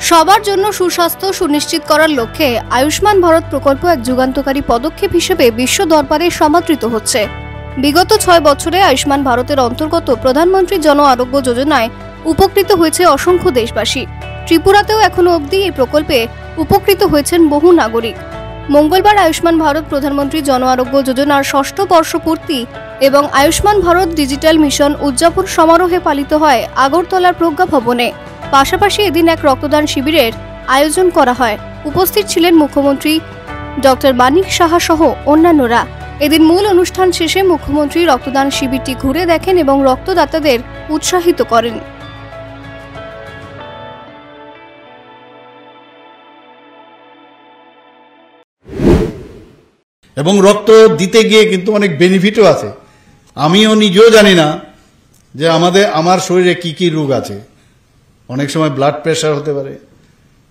সবার জন্য সুস্বাস্থ্য সুনিশ্চিত করার লক্ষ্যে আয়ুষ্মান ভারত প্রকল্প এক যুগান্তকারী পদক্ষেপ হিসেবে বিশ্ব দরবারে সমাদৃত হচ্ছে। বিগত 6 বছরে আয়ুষ্মান ভারতের অন্তর্গত প্রধানমন্ত্রী জন আরোগ্য যোজনায় উপকৃত হয়েছে অসংখ্য দেশবাসী। ত্রিপুরাতেও এখনো অবধি এই প্রকল্পে উপকৃত হয়েছেন বহু নাগরিক। মঙ্গলবার আয়ুষ্মান ভারত প্রধানমন্ত্রী জন আরোগ্য যোজনার 6ষ্ঠ বর্ষপূর্তি এবং আয়ুষ্মান ভারত ডিজিটাল মিশন উদযাপন সমারোহে পালিত হয় আগরতলার প্রজ্ঞা ভবনে। পাশাপাশি এদিন এক রক্তদান শিবিরের আয়োজন করা হয়। উপস্থিত ছিলেন মুখ্যমন্ত্রী ডক্টর মানিক সাহা সহ অন্যান্যরা। এদিন মূল অনুষ্ঠান শেষে মুখ্যমন্ত্রী রক্তদান শিবিরটি ঘুরে দেখেন এবং রক্তদাতাদের উৎসাহিত করেন। এবং রক্ত দিতে গিয়ে কিন্তু অনেক বেনিফিটও আছে। আমিও নিজেও জানি না যে আমার শরীরে কি কি রোগ আছে। অনেক সময় ব্লাড প্রেশার হতে পারে,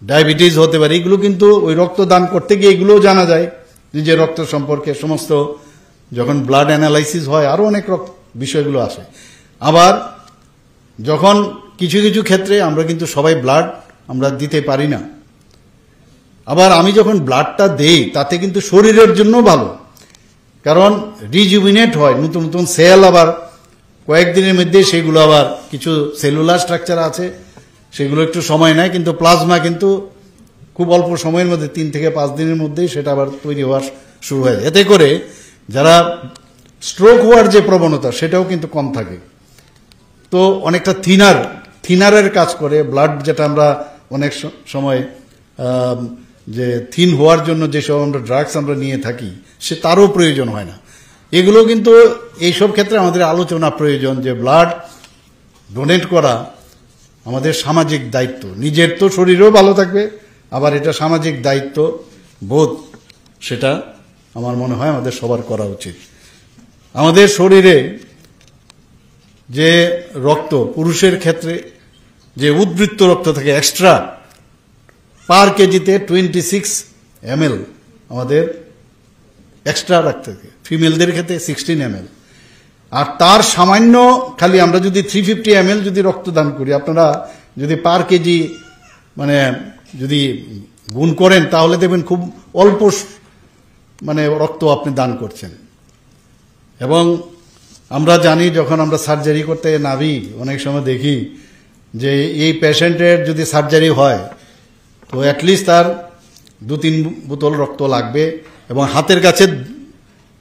ডায়াবেটিস হতে পারে, এগুলো কিন্তু ওই রক্ত দান করতে গিয়ে এগুলোও জানা যায় নিজের রক্ত সম্পর্কে। সমস্ত যখন ব্লাড অ্যানালাইসিস হয় আরও অনেক বিষয়গুলো আসে। আবার যখন কিছু কিছু ক্ষেত্রে আমরা কিন্তু সবাই ব্লাড আমরা দিতে পারি না। আবার আমি যখন ব্লাডটা দেই তাতে কিন্তু শরীরের জন্য ভালো, কারণ রিজুভিনেট হয়, নতুন নতুন সেল আবার কয়েকদিনের মধ্যে সেগুলো আবার কিছু সেলুলার স্ট্রাকচার আছে সেগুলো একটু সময় নেয়, কিন্তু প্লাজমা কিন্তু খুব অল্প সময়ের মধ্যে 3 থেকে 5 দিনের মধ্যেই সেটা আবার তৈরি হওয়া শুরু হয়। এতে করে যারা স্ট্রোক হওয়ার যে প্রবণতা সেটাও কিন্তু কম থাকে। তো অনেকটা থিনারের কাজ করে ব্লাড, যেটা আমরা অনেক সময় যে থিন হওয়ার জন্য যেসব আমরা ড্রাগস আমরা নিয়ে থাকি সে তারও প্রয়োজন হয় না। এগুলো কিন্তু এইসব ক্ষেত্রে আমাদের আলোচনা প্রয়োজন যে ব্লাড ডোনেট করা আমাদের সামাজিক দায়িত্ব। নিজের তো শরীরও ভালো থাকবে, আবার এটা সামাজিক দায়িত্ব বোধ, সেটা আমার মনে হয় আমাদের সবার করা উচিত। আমাদের শরীরে যে রক্ত, পুরুষের ক্ষেত্রে যে উদ্বৃত্ত রক্ত থাকে এক্সট্রা, পার কেজিতে 26 ml আমাদের এক্সট্রা রাখতে থাকে। ফিমেলদের ক্ষেত্রে 16 ml। আর তার সামান্য খালি আমরা যদি 350 ml যদি রক্তদান করি, আপনারা যদি পার কেজি মানে যদি গুণ করেন তাহলে দেখবেন খুব অল্প মানে রক্ত আপনি দান করছেন। এবং আমরা জানি যখন আমরা সার্জারি করতে নামি অনেক সময় দেখি যে এই পেশেন্টের যদি সার্জারি হয় তো অ্যাটলিস্ট তার 2-3 বোতল রক্ত লাগবে, এবং হাতের কাছে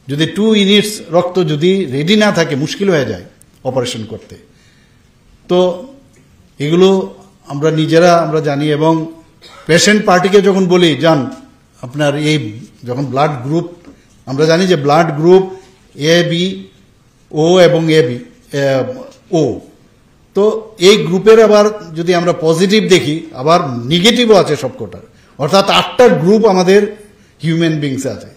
যদি 2 ইউনিটস রক্ত যদি রেডি না থাকে মুশকিল হয়ে যায় অপারেশন করতে। তো এগুলো আমরা নিজেরা আমরা জানি, এবং পেশেন্ট পার্টিকে যখন বলি যান আপনার এই যখন ব্লাড গ্রুপ, আমরা জানি যে ব্লাড গ্রুপ এ বি ও এবং এ বি ও, তো এই গ্রুপের আবার যদি আমরা পজিটিভ দেখি আবার নেগেটিভও আছে সবকটার, অর্থাৎ 8টা গ্রুপ আমাদের হিউম্যান বিংসে আছে।